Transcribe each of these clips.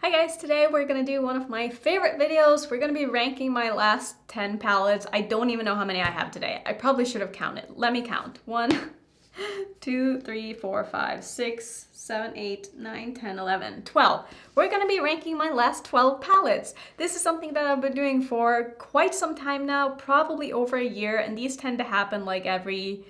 Hi guys, today we're gonna do one of my favorite videos. We're gonna be ranking my last 10 palettes. I don't even know how many I have today. I probably should have counted. Let me count. 1, 2, 3, 4, 5, 6, 7, 8, 9, 10, 11, 12. We're gonna be ranking my last 12 palettes. This is something that I've been doing for quite some time now, probably over a year, and these tend to happen like every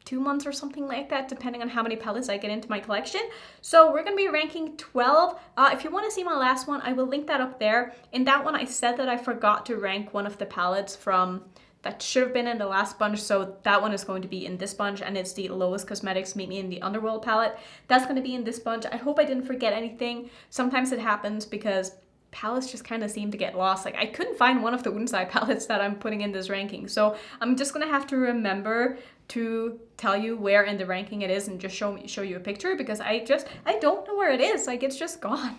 2 months or something like that, depending on how many palettes I get into my collection. So we're gonna be ranking 12. If you want to see my last one, I will link that up there. In that one, I said that I forgot to rank one of the palettes from that should have been in the last bunch, so that one is going to be in this bunch, and it's the Lowest Cosmetics Meet Me in the Underworld palette. That's going to be in this bunch. I hope I didn't forget anything. Sometimes it happens because palettes just kind of seem to get lost. Like I couldn't find one of the Woonside palettes that I'm putting in this ranking, so I'm just gonna have to remember to tell you where in the ranking it is and just show you a picture, because I don't know where it is. Like it's just gone.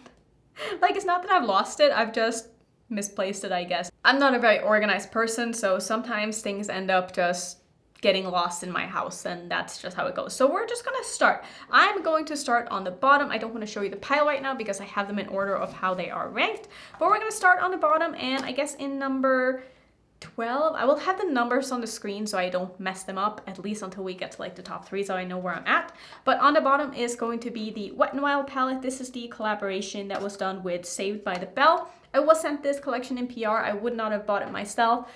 Like it's not that I've lost it, I've just misplaced it, I guess. I'm not a very organized person, so sometimes things end up just getting lost in my house, and that's just how it goes. So we're just gonna start. I'm going to start on the bottom. I don't want to show you the pile right now because I have them in order of how they are ranked, but we're gonna start on the bottom, and I guess in number 12, I will have the numbers on the screen so I don't mess them up, at least until we get to like the top 3 so I know where I'm at. But on the bottom is going to be the Wet n Wild palette. This is the collaboration that was done with Saved by the Bell. I was sent this collection in PR. I would not have bought it myself,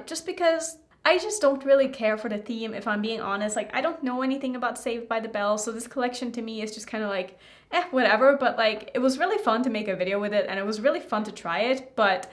just because I just don't really care for the theme, if I'm being honest. Like, I don't know anything about Saved by the Bell, so this collection to me is just kind of like, whatever. But like, it was really fun to make a video with it, and it was really fun to try it, but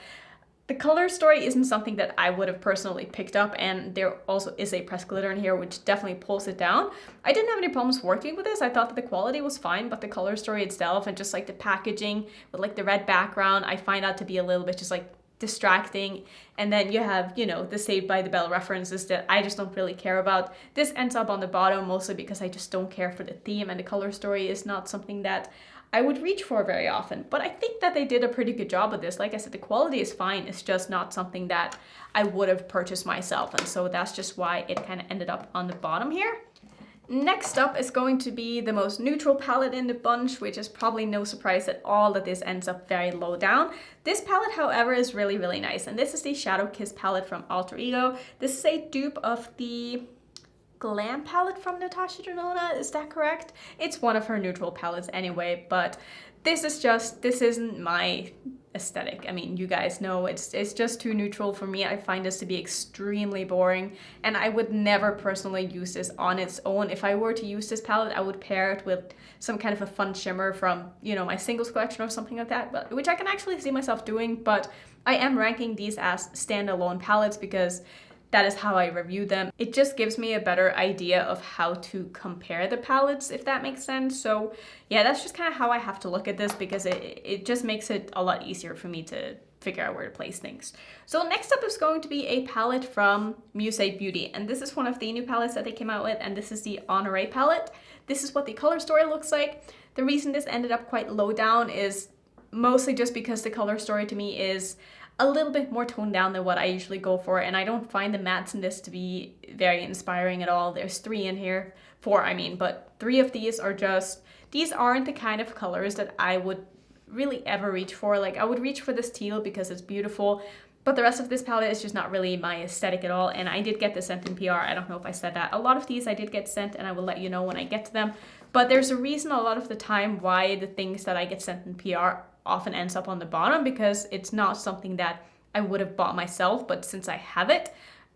the color story isn't something that I would have personally picked up, and there also is a pressed glitter in here, which definitely pulls it down. I didn't have any problems working with this. I thought that the quality was fine, but the color story itself and just like the packaging with like the red background, I find that to be a little bit just like distracting. And then you have, you know, the Saved by the Bell references that I just don't really care about. This ends up on the bottom mostly because I just don't care for the theme, and the color story is not something that I would reach for very often. But I think that they did a pretty good job with this. Like I said, the quality is fine. It's just not something that I would have purchased myself, and so that's just why it kind of ended up on the bottom here. Next up is going to be the most neutral palette in the bunch, which is probably no surprise at all that this ends up very low down. This palette, however, is really, really nice, and this is the Shadow Kiss palette from Alter Ego. This is a dupe of the Glam palette from Natasha Denona, is that correct? It's one of her neutral palettes anyway, but this isn't my aesthetic. I mean, you guys know it's just too neutral for me. I find this to be extremely boring, and I would never personally use this on its own. If I were to use this palette, I would pair it with some kind of a fun shimmer from, you know, my singles collection or something like that, but which I can actually see myself doing. But I am ranking these as standalone palettes because that is how I review them. It just gives me a better idea of how to compare the palettes, if that makes sense. So yeah, that's just kind of how I have to look at this, because it just makes it a lot easier for me to figure out where to place things. So next up is going to be a palette from Muse Beauty, and this is one of the new palettes that they came out with, and this is the Honoré palette. This is what the color story looks like. The reason this ended up quite low down is mostly just because the color story to me is a little bit more toned down than what I usually go for, and I don't find the mattes in this to be very inspiring at all. There's 3 in here, 4 I mean, but 3 of these are just, these aren't the kind of colors that I would really ever reach for. Like I would reach for this teal because it's beautiful, but the rest of this palette is just not really my aesthetic at all. And I did get this sent in PR. I don't know if I said that. A lot of these I did get sent, and I will let you know when I get to them. But there's a reason a lot of the time why the things that I get sent in PR often ends up on the bottom, because it's not something that I would have bought myself, but since I have it,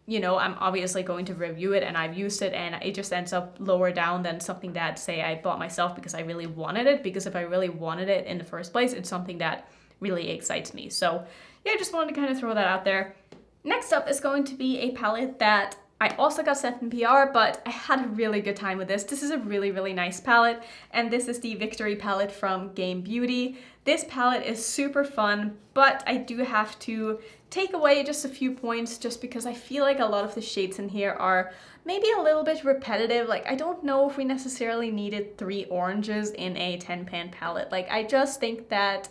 you know, I'm obviously going to review it, and I've used it, and it just ends up lower down than something that, say, I bought myself because I really wanted it, because if I really wanted it in the first place, it's something that really excites me. So yeah, I just wanted to kind of throw that out there. Next up is going to be a palette that I also got sent in PR, but I had a really good time with this. This is a really, really nice palette, and this is the Victory palette from Game Beauty. This palette is super fun, but I do have to take away just a few points just because I feel like a lot of the shades in here are maybe a little bit repetitive. Like, I don't know if we necessarily needed 3 oranges in a 10-pan palette. Like, I just think that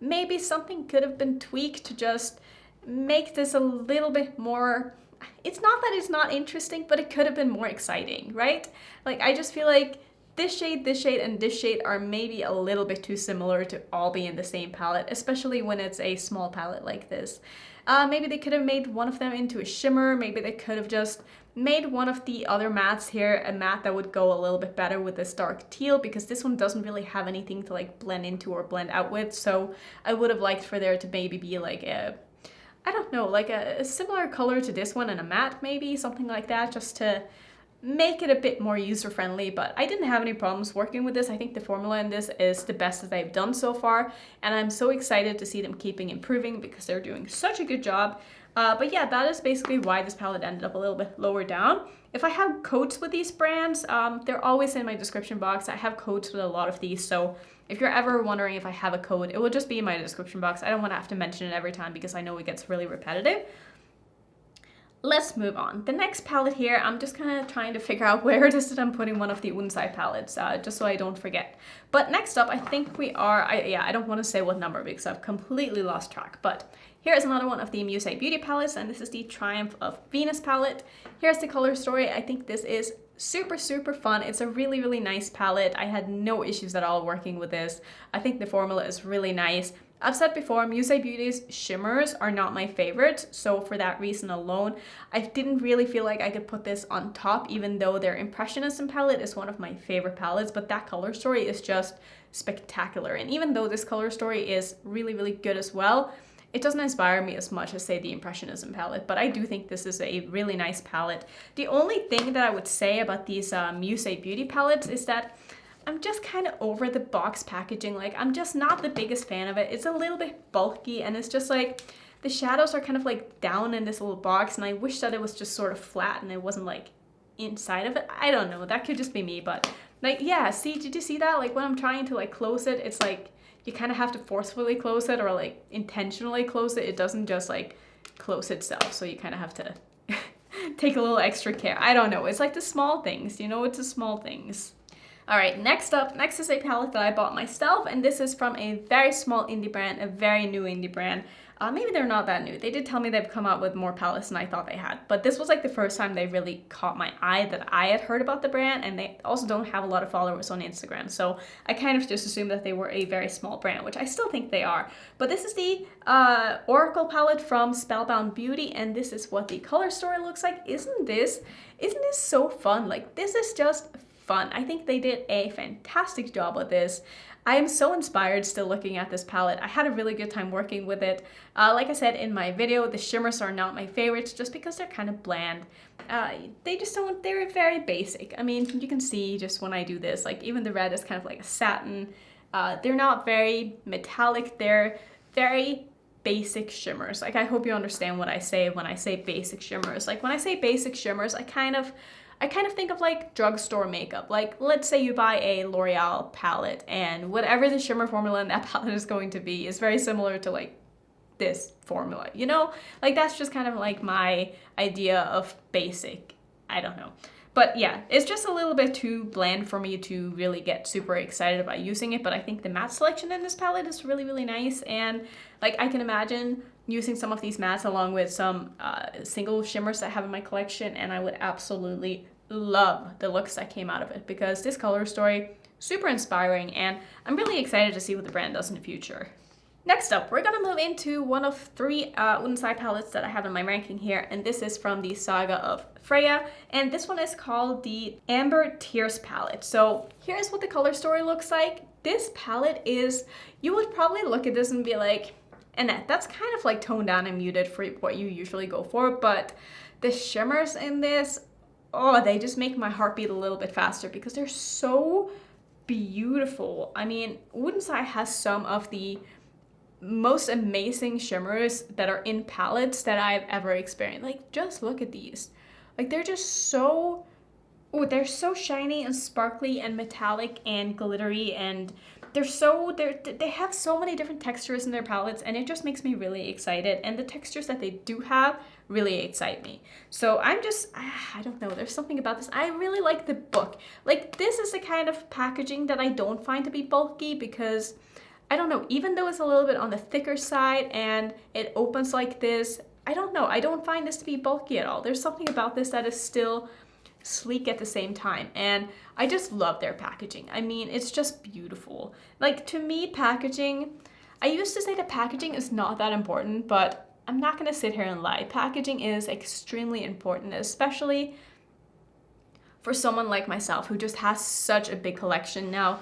maybe something could have been tweaked to just make this a little bit more, it's not that it's not interesting, but it could have been more exciting, right? Like, I just feel like this shade, and this shade are maybe a little bit too similar to all be in the same palette, especially when it's a small palette like this. Maybe they could have made one of them into a shimmer. Maybe they could have just made one of the other mattes here a matte that would go a little bit better with this dark teal, because this one doesn't really have anything to like blend into or blend out with. So I would have liked for there to maybe be like a, I don't know, like a similar color to this one and a matte, maybe something like that, just to make it a bit more user-friendly. But I didn't have any problems working with this. I think the formula in this is the best that they've done so far, and I'm so excited to see them keeping improving because they're doing such a good job. But yeah, that is basically why this palette ended up a little bit lower down. If I have codes with these brands, they're always in my description box. I have codes with a lot of these, so if you're ever wondering if I have a code, it will just be in my description box. I don't want to have to mention it every time because I know it gets really repetitive. Let's move on. The next palette here, I'm just kind of trying to figure out where it is that I'm putting one of the Unsai palettes, just so I don't forget. But next up, I think we are, I don't want to say what number because I've completely lost track, but here's another one of the Musei Beauty palettes, and this is the Triumph of Venus palette. Here's the color story. I think this is super, super fun. It's a really, really nice palette. I had no issues at all working with this. I think the formula is really nice. I've said before, Musei Beauty's shimmers are not my favorites, so for that reason alone, I didn't really feel like I could put this on top, even though their Impressionism palette is one of my favorite palettes, but that color story is just spectacular. And even though this color story is really, really good as well, it doesn't inspire me as much as, say, the Impressionism palette, but I do think this is a really nice palette. The only thing that I would say about these Musei Beauty palettes is that I'm just kind of over the box packaging. Like, I'm just not the biggest fan of it. It's a little bit bulky, and it's just like the shadows are kind of like down in this little box, and I wish that it was just sort of flat and it wasn't like inside of it. I don't know, that could just be me, but like, yeah, see, did you see that? Like when I'm trying to like close it, it's like you kind of have to forcefully close it or like intentionally close it. It doesn't just like close itself, so you kind of have to take a little extra care. I don't know, it's like the small things, you know, it's the small things. All right, next is a palette that I bought myself, and this is from a very small indie brand, a very new indie brand. Maybe they're not that new. They did tell me they've come out with more palettes than I thought they had, but this was like the first time they really caught my eye that I had heard about the brand, and they also don't have a lot of followers on Instagram, so I kind of just assumed that they were a very small brand, which I still think they are. But this is the Oracle palette from Spellbound Beauty, and this is what the color story looks like. Isn't this so fun? Like, this is just fun. I think they did a fantastic job with this. I am so inspired still looking at this palette. I had a really good time working with it. Like I said in my video, the shimmers are not my favorites just because they're kind of bland. They're very basic. I mean, you can see just when I do this, like even the red is kind of like a satin. They're not very metallic. They're very basic shimmers. Like, I hope you understand what I say when I say basic shimmers. Like, when I say basic shimmers, I kind of think of like drugstore makeup. Like, let's say you buy a L'Oreal palette and whatever the shimmer formula in that palette is going to be is very similar to like this formula, you know? Like, that's just kind of like my idea of basic. I don't know. But yeah, it's just a little bit too bland for me to really get super excited about using it. But I think the matte selection in this palette is really, really nice. And like, I can imagine using some of these mattes along with some single shimmers that I have in my collection, and I would absolutely love the looks that came out of it, because this color story, super inspiring, and I'm really excited to see what the brand does in the future. Next up, we're gonna move into one of 3 Unsai palettes that I have in my ranking here, and this is from the Saga of Freya, and this one is called the Amber Tears palette. So here's what the color story looks like. This palette is, you would probably look at this and be like, Annette, that's kind of like toned down and muted for what you usually go for, but the shimmers in this, oh, they just make my heart beat a little bit faster because they're so beautiful. I mean, Unsai has some of the most amazing shimmers that are in palettes that I've ever experienced. Like, just look at these. Like, they're just so, oh, they're so shiny and sparkly and metallic and glittery, and they have so many different textures in their palettes, and it just makes me really excited. And the textures that they do have really excite me. So I don't know, there's something about this. I really like the book. Like, this is the kind of packaging that I don't find to be bulky, because I don't know, even though it's a little bit on the thicker side and it opens like this, I don't know, I don't find this to be bulky at all. There's something about this that is still sleek at the same time. And I just love their packaging. I mean, it's just beautiful. Like, to me, packaging, I used to say that packaging is not that important, but I'm not gonna sit here and lie. Packaging is extremely important, especially for someone like myself who just has such a big collection now.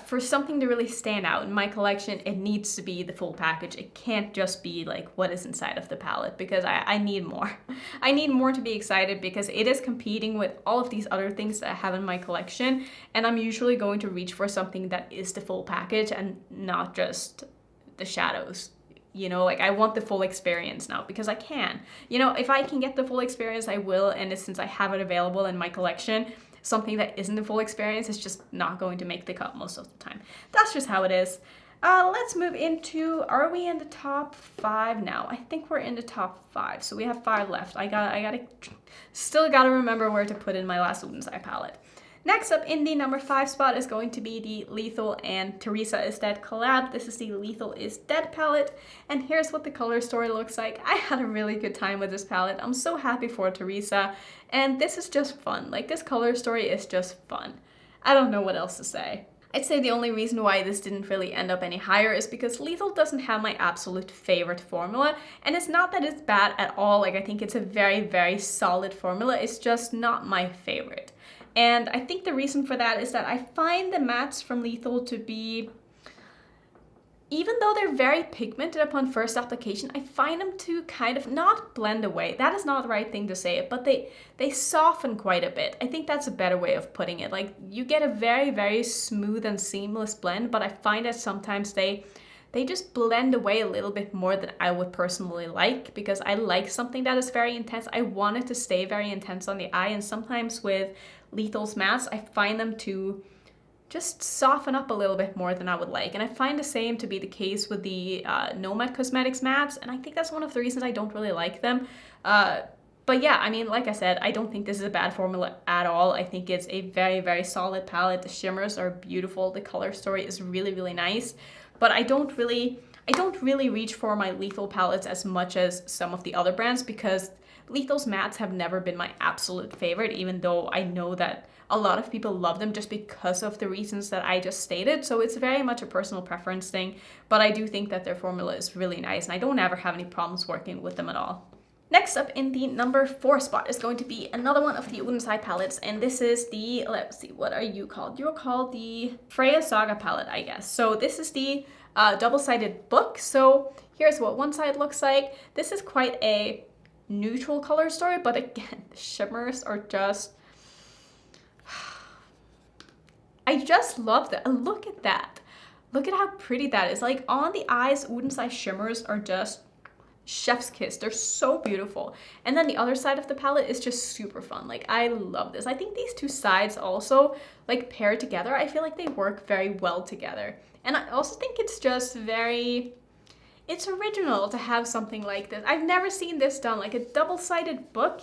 For something to really stand out in my collection, it needs to be the full package. It can't just be like what is inside of the palette, because I need more. I need more to be excited, because it is competing with all of these other things that I have in my collection, and I'm usually going to reach for something that is the full package and not just the shadows. You know, like, I want the full experience now, because I can. You know, if I can get the full experience, I will, and since I have it available in my collection, something that isn't the full experience is just not going to make the cut most of the time. That's just how it is. Let's move into, are we in the top 5 now? I think we're in the top 5, so we have 5 left. Still gotta remember where to put in my last Wood's Eye palette. Next up in the number 5 spot is going to be the Lethal and Teresa Is Dead collab. This is the Lethal Is Dead palette, and here's what the color story looks like. I had a really good time with this palette. I'm so happy for Teresa, and this is just fun. Like, this color story is just fun. I don't know what else to say. I'd say the only reason why this didn't really end up any higher is because Lethal doesn't have my absolute favorite formula, and it's not that it's bad at all. Like, I think it's a very, very solid formula. It's just not my favorite. And I think the reason for that is that I find the mattes from Lethal to be, even though they're very pigmented upon first application, I find them to kind of not blend away. That is not the right thing to say it, but they soften quite a bit. I think that's a better way of putting it. Like, you get a very, very smooth and seamless blend, but I find that sometimes they just blend away a little bit more than I would personally like, because I like something that is very intense. I want it to stay very intense on the eye, and sometimes with Lethal's mattes, I find them to just soften up a little bit more than I would like. And I find the same to be the case with the Nomad Cosmetics mattes, and I think that's one of the reasons I don't really like them. But yeah, I mean, like I said, I don't think this is a bad formula at all. I think it's a very, very solid palette. The shimmers are beautiful. The color story is really, really nice. But I don't really reach for my Lethal palettes as much as some of the other brands, because Lethal's mattes have never been my absolute favorite, even though I know that a lot of people love them just because of the reasons that I just stated. So it's very much a personal preference thing, but I do think that their formula is really nice, and I don't ever have any problems working with them at all. Next up in the number 4 spot is going to be another one of the Wood's Eye palettes, and this is the, let's see, what are you called? You're called the Freya Saga palette, I guess. So this is the double-sided book. So here's what one side looks like. This is quite a neutral color story, but again, the shimmers are just, I just love that. Look at that. Look at how pretty that is. Like, on the eyes, Wood's Eye shimmers are just chef's kiss. They're so beautiful. And then the other side of the palette is just super fun. Like, I love this. I think these two sides also, like, paired together, I feel like they work very well together. And I also think it's just very, it's original to have something like this. I've never seen this done, like a double-sided book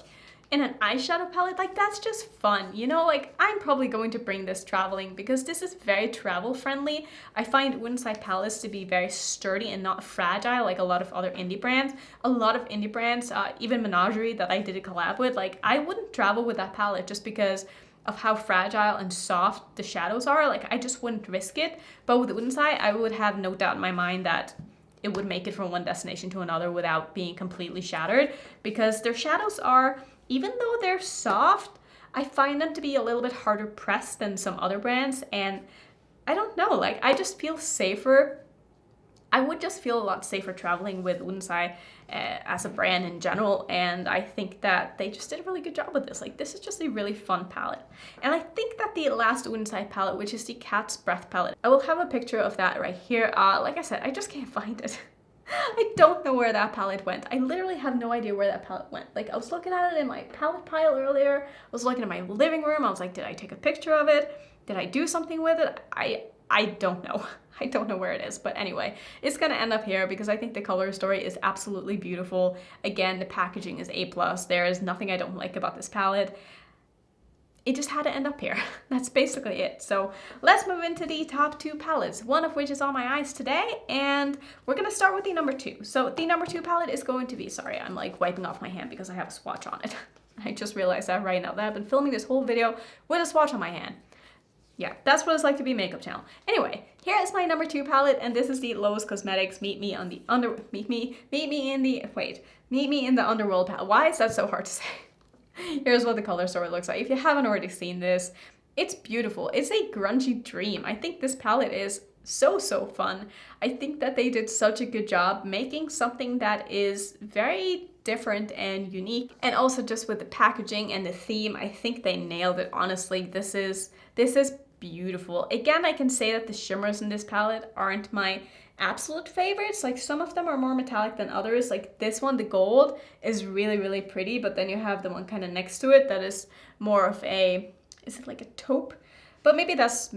in an eyeshadow palette. Like, that's just fun, you know? Like, I'm probably going to bring this traveling, because this is very travel friendly. I find Wood's Eye palettes to be very sturdy and not fragile like a lot of other indie brands. A lot of indie brands, even Menagerie that I did a collab with, like, I wouldn't travel with that palette just because of how fragile and soft the shadows are. Like, I just wouldn't risk it. But with Wood's Eye, I would have no doubt in my mind that it would make it from one destination to another without being completely shattered, because their shadows are, even though they're soft, I find them to be a little bit harder pressed than some other brands, and I don't know, like, I just feel safer. I would just feel a lot safer traveling with Wood's Eye as a brand in general, and I think that they just did a really good job with this. Like, this is just a really fun palette. And I think that the last Wood's Eye palette, which is the Cat's Breath palette, I will have a picture of that right here. Like I said, I just can't find it. I don't know where that palette went. I literally have no idea where that palette went. Like, I was looking at it in my palette pile earlier. I was looking at my living room. I was like, did I take a picture of it? Did I do something with it? I don't know. I don't know where it is, but anyway, it's gonna end up here because I think the color story is absolutely beautiful. Again, the packaging is A+. There is nothing I don't like about this palette. it just had to end up here. That's basically it. So let's move into the top 2 palettes, one of which is on my eyes today, and we're gonna start with the number 2. So the number 2 palette is going to be, sorry, I'm like wiping off my hand because I have a swatch on it. I just realized that right now, that I've been filming this whole video with a swatch on my hand. Yeah, that's what it's like to be a makeup channel. Anyway, here is my number 2 palette, and this is the Lowe's Cosmetics Meet Me in the Underworld palette. Why is that so hard to say? Here's what the color story looks like. If you haven't already seen this, it's beautiful. It's a grungy dream. I think this palette is so fun. I think that they did such a good job making something that is very different and unique. And also just with the packaging and the theme, I think they nailed it, honestly. This is beautiful. Again, I can say that the shimmers in this palette aren't my absolute favorites. Like, some of them are more metallic than others. Like this one, the gold, is really pretty, but then you have the one kind of next to it that is more of a, is it like a taupe? But maybe that's,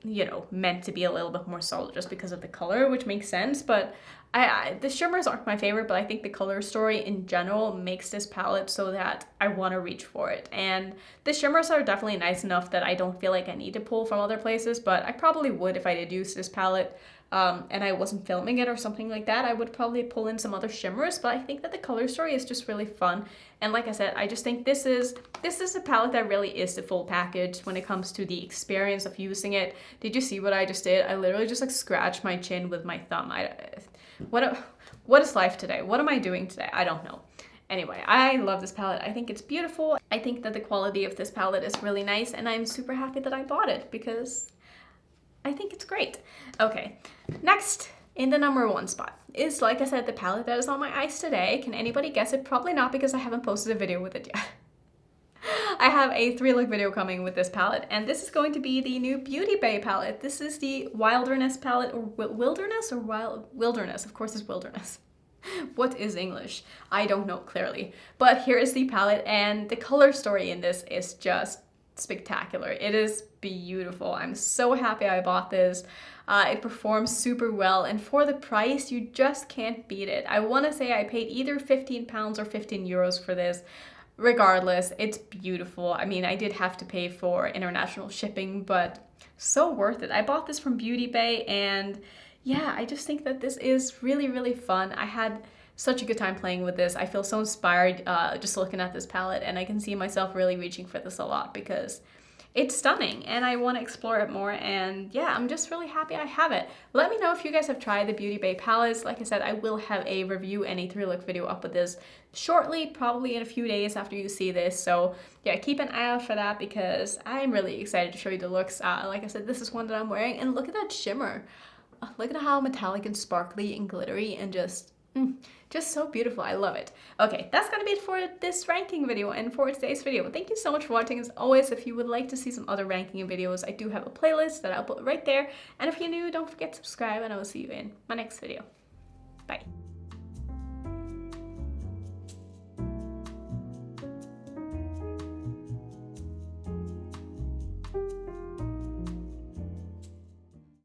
you know, meant to be a little bit more solid just because of the color, which makes sense. But the shimmers aren't my favorite, but I think the color story in general makes this palette so that I want to reach for it. And the shimmers are definitely nice enough that I don't feel like I need to pull from other places, but I probably would if I did use this palette and I wasn't filming it or something like that. I would probably pull in some other shimmers, but I think that the color story is just really fun. And like I said, I just think this is a palette that really is the full package when it comes to the experience of using it. Did you see what I just did? I literally just like scratched my chin with my thumb. What is life today? What am I doing today? I don't know. Anyway, I love this palette. I think it's beautiful. I think that the quality of this palette is really nice, and I'm super happy that I bought it because I think it's great. Okay, next in the number 1 spot is, like I said, the palette that is on my eyes today. Can anybody guess it? Probably not, because I haven't posted a video with it yet. I have a 3-look video coming with this palette, and this is going to be the new Beauty Bay palette. This is the Wilderness palette, or Wilderness, or Wilderness. Of course it's Wilderness. What is English? I don't know clearly. But here is the palette, and the color story in this is just spectacular. It is beautiful. I'm so happy I bought this. It performs super well, and for the price, you just can't beat it. I want to say I paid either £15 or 15 euros for this. Regardless, it's beautiful. I mean, I did have to pay for international shipping, but so worth it. I bought this from Beauty Bay, and yeah, I just think that this is really fun. I had such a good time playing with this. I feel so inspired just looking at this palette, and I can see myself really reaching for this a lot because it's stunning and I want to explore it more. And yeah, I'm just really happy I have it. Let me know if you guys have tried the Beauty Bay palettes. Like I said, I will have a review and a 3-look video up with this shortly, probably in a few days after you see this. So yeah, keep an eye out for that because I'm really excited to show you the looks. Like I said, this is one that I'm wearing, and look at that shimmer. Look at how metallic and sparkly and glittery and just so beautiful. I love it. Okay, that's gonna be it for this ranking video and for today's video. Thank you so much for watching. As always, if you would like to see some other ranking videos, I do have a playlist that I'll put right there. And if you're new, don't forget to subscribe, and I will see you in my next video. Bye.